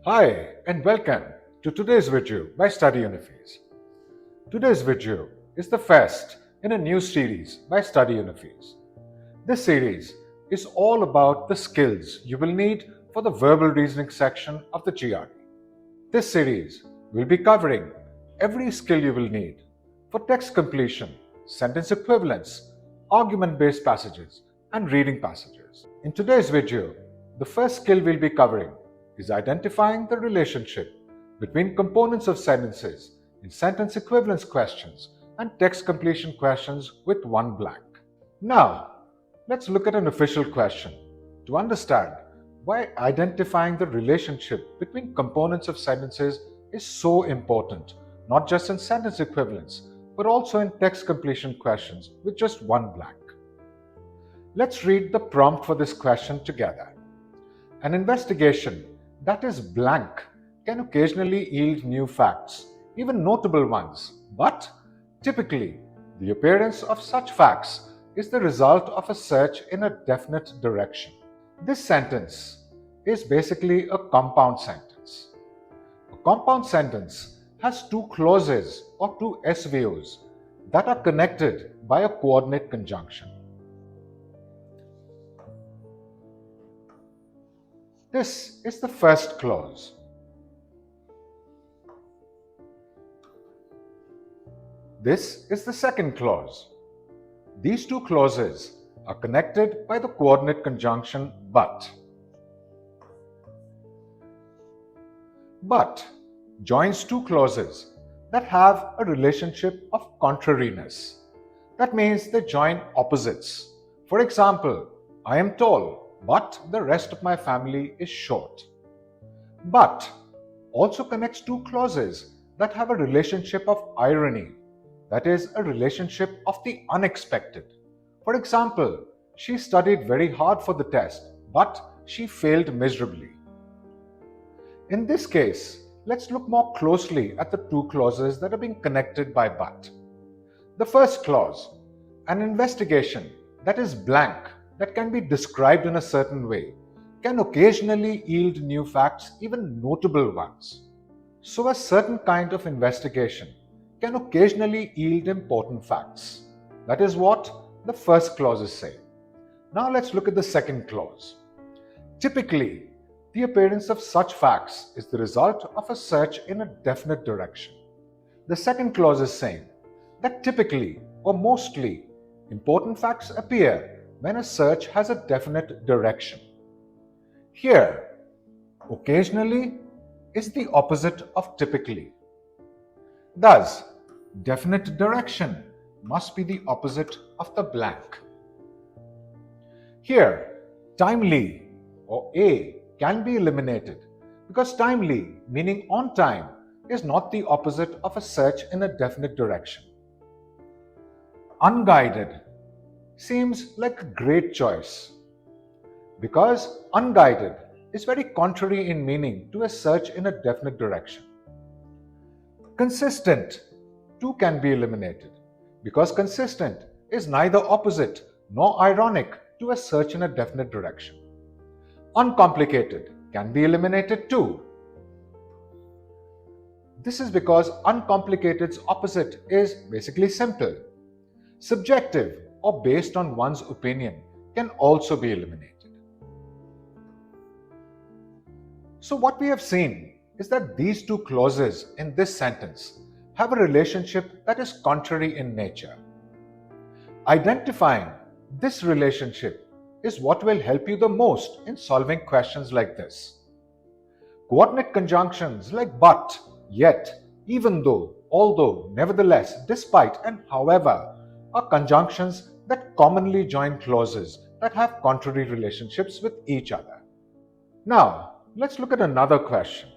Hi and welcome to today's video by Study Unifies. Today's video is the first in a new series by Study Unifies. This series is all about the skills you will need for the verbal reasoning section of the GRE. This series will be covering every skill you will need for text completion, sentence equivalence, argument-based passages, and reading passages. In today's video, the first skill we'll be covering is identifying the relationship between components of sentences in sentence equivalence questions and text completion questions with one blank. Now, let's look at an official question to understand why identifying the relationship between components of sentences is so important, not just in sentence equivalence, but also in text completion questions with just one blank. Let's read the prompt for this question together. An investigation that is blank can occasionally yield new facts, even notable ones, but typically the appearance of such facts is the result of a search in a definite direction. This sentence is basically a compound sentence. A compound sentence has two clauses or two SVOs that are connected by a coordinate conjunction. This is the first clause. This is the second clause. These two clauses are connected by the coordinate conjunction but. But joins two clauses that have a relationship of contrariness. That means they join opposites. For example, I am tall, but the rest of my family is short. But also connects two clauses that have a relationship of irony, that is, a relationship of the unexpected. For example, she studied very hard for the test, but she failed miserably. In this case, let's look more closely at the two clauses that are being connected by but. The first clause, an investigation that is blank, that can be described in a certain way, can occasionally yield new facts, even notable ones. So a certain kind of investigation can occasionally yield important facts. That is what the first clause says. Now let's look at the second clause. Typically, the appearance of such facts is the result of a search in a definite direction. The second clause is saying that typically or mostly important facts appear when a search has a definite direction. Here, occasionally is the opposite of typically. Thus, definite direction must be the opposite of the blank. Here, timely or A can be eliminated because timely, meaning on time, is not the opposite of a search in a definite direction. Unguided seems like a great choice because unguided is very contrary in meaning to a search in a definite direction. Consistent too can be eliminated because consistent is neither opposite nor ironic to a search in a definite direction. Uncomplicated can be eliminated too. This is because uncomplicated's opposite is basically simple. Subjective or based on one's opinion can also be eliminated. So what we have seen is that these two clauses in this sentence have a relationship that is contrary in nature. Identifying this relationship is what will help you the most in solving questions like this. Coordinate conjunctions like but, yet, even though, although, nevertheless, despite, and however are conjunctions that commonly join clauses that have contrary relationships with each other. Now, let's look at another question.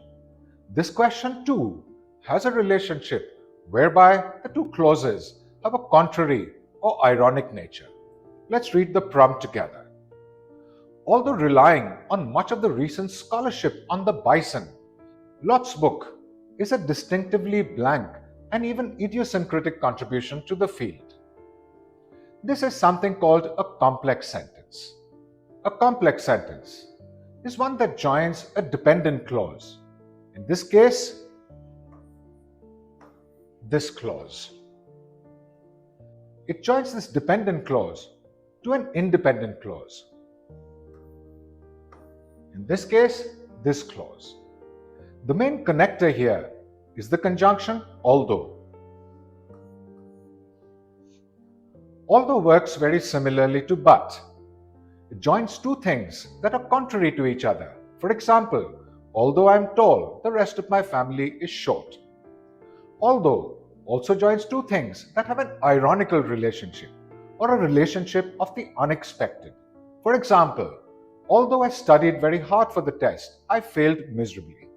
This question too has a relationship whereby the two clauses have a contrary or ironic nature. Let's read the prompt together. Although relying on much of the recent scholarship on the bison, Lott's book is a distinctively blank and even idiosyncratic contribution to the field. This is something called a complex sentence. A complex sentence is one that joins a dependent clause In this case, this clause. It joins this dependent clause to an independent clause. In this case, this clause. The main connector here is the conjunction although. Although works very similarly to but. It joins two things that are contrary to each other. For example, although I am tall, the rest of my family is short. Although also joins two things that have an ironical relationship or a relationship of the unexpected. For example, although I studied very hard for the test, I failed miserably.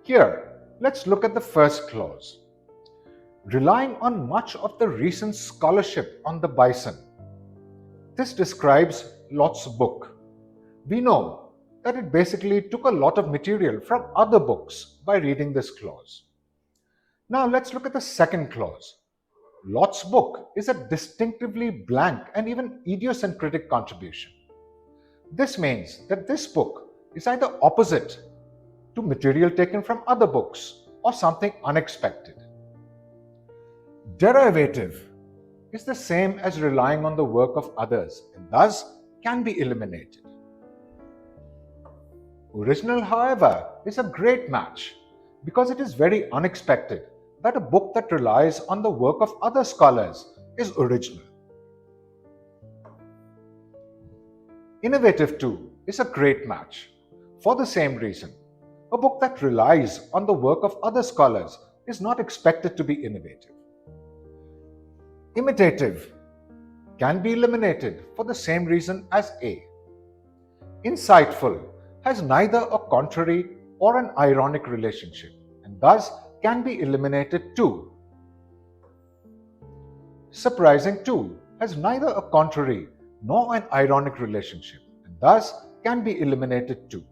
Here, let's look at the first clause. Relying on much of the recent scholarship on the bison. This describes Lot's book. We know that it basically took a lot of material from other books by reading this clause. Now let's look at the second clause. Lot's book is a distinctively blank and even idiosyncratic contribution. This means that this book is either opposite to material taken from other books or something unexpected. Derivative is the same as relying on the work of others and thus can be eliminated. Original, however, is a great match because it is very unexpected that a book that relies on the work of other scholars is original. Innovative too is a great match. For the same reason, a book that relies on the work of other scholars is not expected to be innovative. Imitative can be eliminated for the same reason as A. Insightful has neither a contrary or an ironic relationship and thus can be eliminated too. Surprising too has neither a contrary nor an ironic relationship and thus can be eliminated too.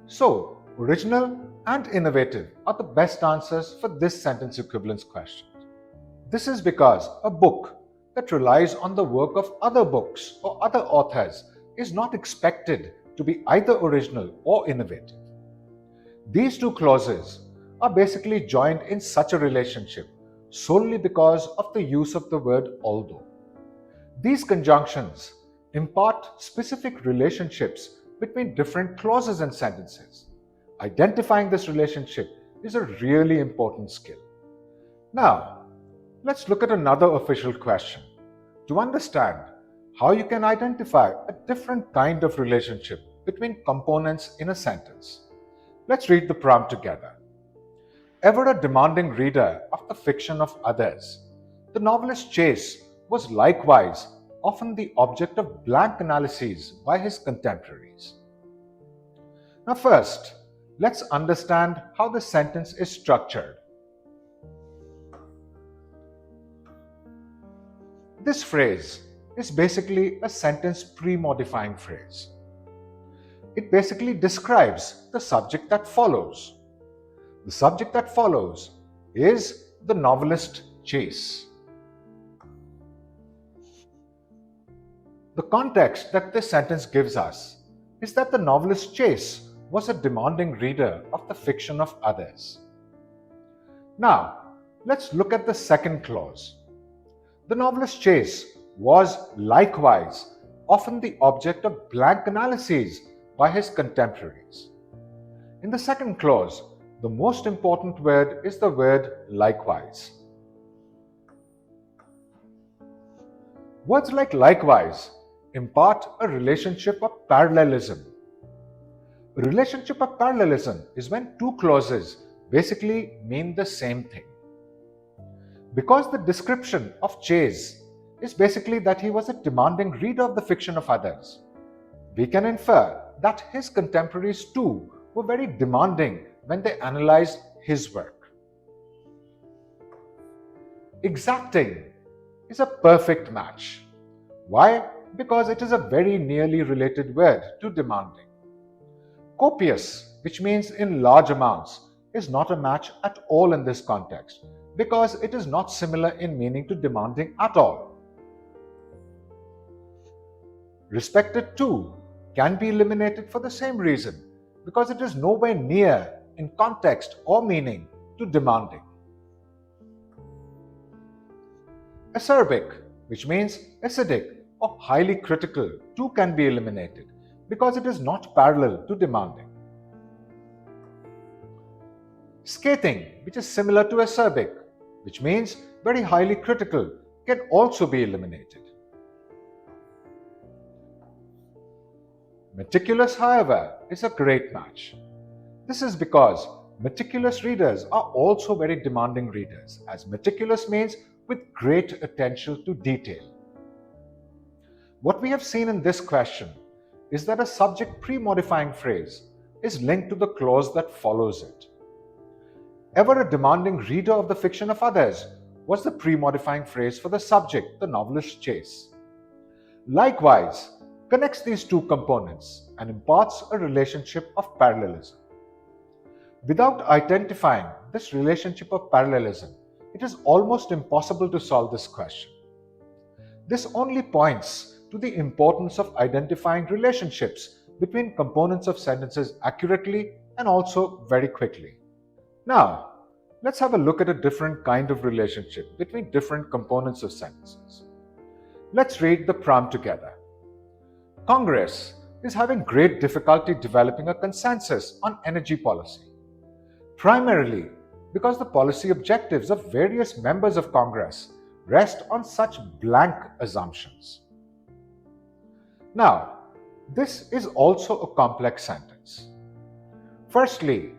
So, original and innovative are the best answers for this sentence equivalence question. This is because a book that relies on the work of other books or other authors is not expected to be either original or innovative. These two clauses are basically joined in such a relationship solely because of the use of the word although. These conjunctions impart specific relationships between different clauses and sentences. Identifying this relationship is a really important skill. Now, let's look at another official question to understand how you can identify a different kind of relationship between components in a sentence. Let's read the prompt together. Ever a demanding reader of the fiction of others, the novelist Chase was likewise often the object of blank analyses by his contemporaries. Now first, let's understand how the sentence is structured. This phrase is basically a sentence pre-modifying phrase. It basically describes the subject that follows. The subject that follows is the novelist Chase. The context that this sentence gives us is that the novelist Chase was a demanding reader of the fiction of others. Now, let's look at the second clause. The novelist Chase was likewise often the object of blank analyses by his contemporaries. In the second clause, the most important word is the word likewise. Words like likewise impart a relationship of parallelism. A relationship of parallelism is when two clauses basically mean the same thing. Because the description of Chase is basically that he was a demanding reader of the fiction of others, we can infer that his contemporaries too were very demanding when they analyzed his work. Exacting is a perfect match. Why? Because it is a very nearly related word to demanding. Copious, which means in large amounts, is not a match at all in this context because it is not similar in meaning to demanding at all. Respected too can be eliminated for the same reason, because it is nowhere near in context or meaning to demanding. Acerbic, which means acidic or highly critical, too can be eliminated because it is not parallel to demanding. Scathing, which is similar to acerbic, which means very highly critical, can also be eliminated. Meticulous, however, is a great match. This is because meticulous readers are also very demanding readers, as meticulous means with great attention to detail. What we have seen in this question is that a subject pre-modifying phrase is linked to the clause that follows it. Ever a demanding reader of the fiction of others was the pre-modifying phrase for the subject, the novelist's chase. Likewise, connects these two components and imparts a relationship of parallelism. Without identifying this relationship of parallelism, it is almost impossible to solve this question. This only points to the importance of identifying relationships between components of sentences accurately and also very quickly. Now, let's have a look at a different kind of relationship between different components of sentences. Let's read the prompt together. Congress is having great difficulty developing a consensus on energy policy, primarily because the policy objectives of various members of Congress rest on such blank assumptions. Now, this is also a complex sentence. Firstly,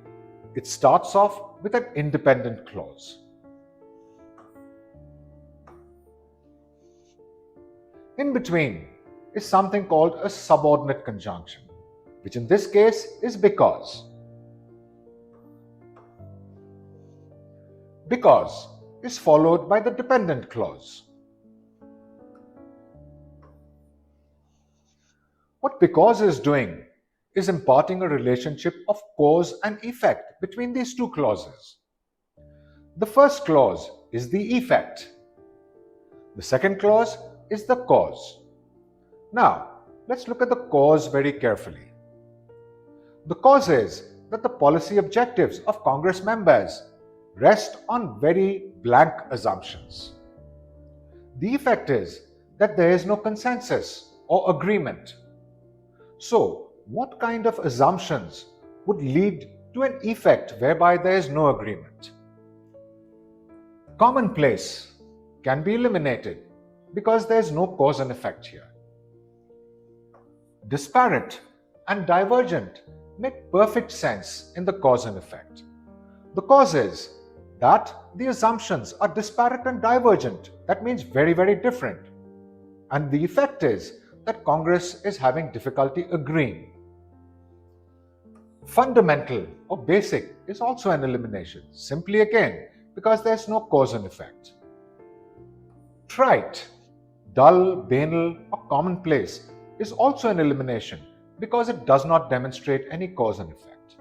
it starts off with an independent clause. In between is something called a subordinate conjunction, which in this case is because. Because is followed by the dependent clause. What because is doing is imparting a relationship of cause and effect between these two clauses. The first clause is the effect. The second clause is the cause. Now, let's look at the cause very carefully. The cause is that the policy objectives of Congress members rest on very blank assumptions. The effect is that there is no consensus or agreement. So, what kind of assumptions would lead to an effect whereby there is no agreement? Commonplace can be eliminated because there is no cause and effect here. Disparate and divergent make perfect sense in the cause and effect. The cause is that the assumptions are disparate and divergent. That means very, very different. And the effect is that Congress is having difficulty agreeing. Fundamental or basic is also an elimination, simply again because there is no cause and effect. Trite, dull, banal, or commonplace is also an elimination because it does not demonstrate any cause and effect.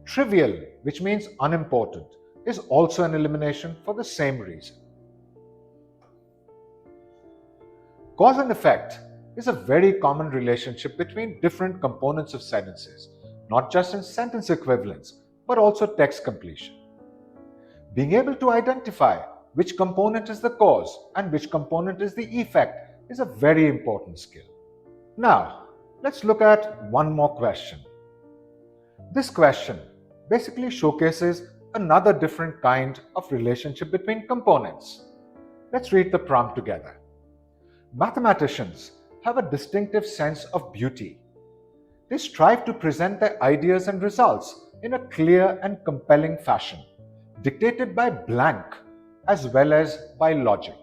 Trivial, which means unimportant, is also an elimination for the same reason. Cause and effect is a very common relationship between different components of sentences, not just in sentence equivalence, but also text completion. Being able to identify which component is the cause and which component is the effect is a very important skill. Now, let's look at one more question. This question basically showcases another different kind of relationship between components. Let's read the prompt together. Mathematicians have a distinctive sense of beauty. They strive to present their ideas and results in a clear and compelling fashion, dictated by blank as well as by logic.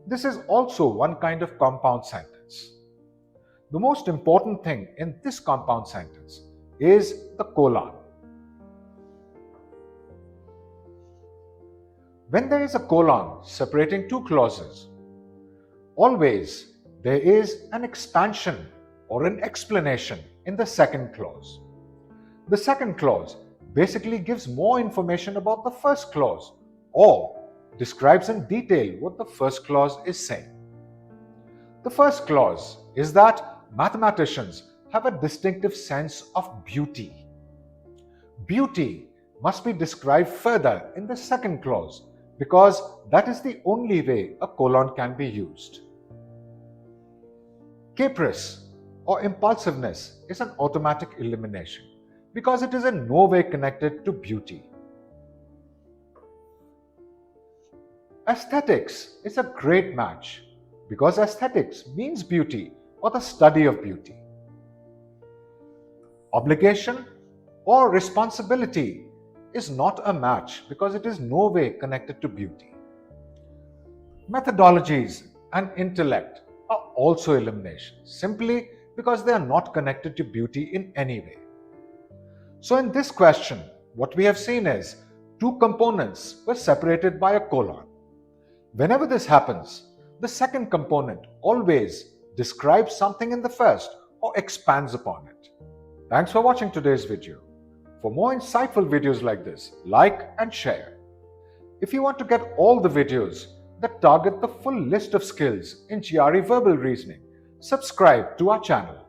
This is also one kind of compound sentence. The most important thing in this compound sentence is the colon. When there is a colon separating two clauses, always there is an expansion or an explanation in the second clause. The second clause basically gives more information about the first clause or describes in detail what the first clause is saying. The first clause is that mathematicians have a distinctive sense of beauty. Beauty must be described further in the second clause because that is the only way a colon can be used. Caprice or impulsiveness is an automatic elimination because it is in no way connected to beauty. Aesthetics is a great match because aesthetics means beauty or the study of beauty. Obligation or responsibility is not a match because it is no way connected to beauty. Methodologies and intellect are also eliminations simply because they are not connected to beauty in any way. So in this question, what we have seen is two components were separated by a colon. Whenever this happens, the second component always describes something in the first or expands upon it. Thanks for watching today's video. For more insightful videos like this, like and share. If you want to get all the videos that target the full list of skills in GRE Verbal Reasoning, subscribe to our channel.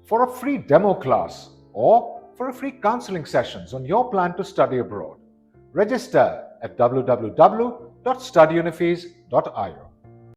For a free demo class or for a free counseling sessions on your plan to study abroad, register at www.studyunifees.io.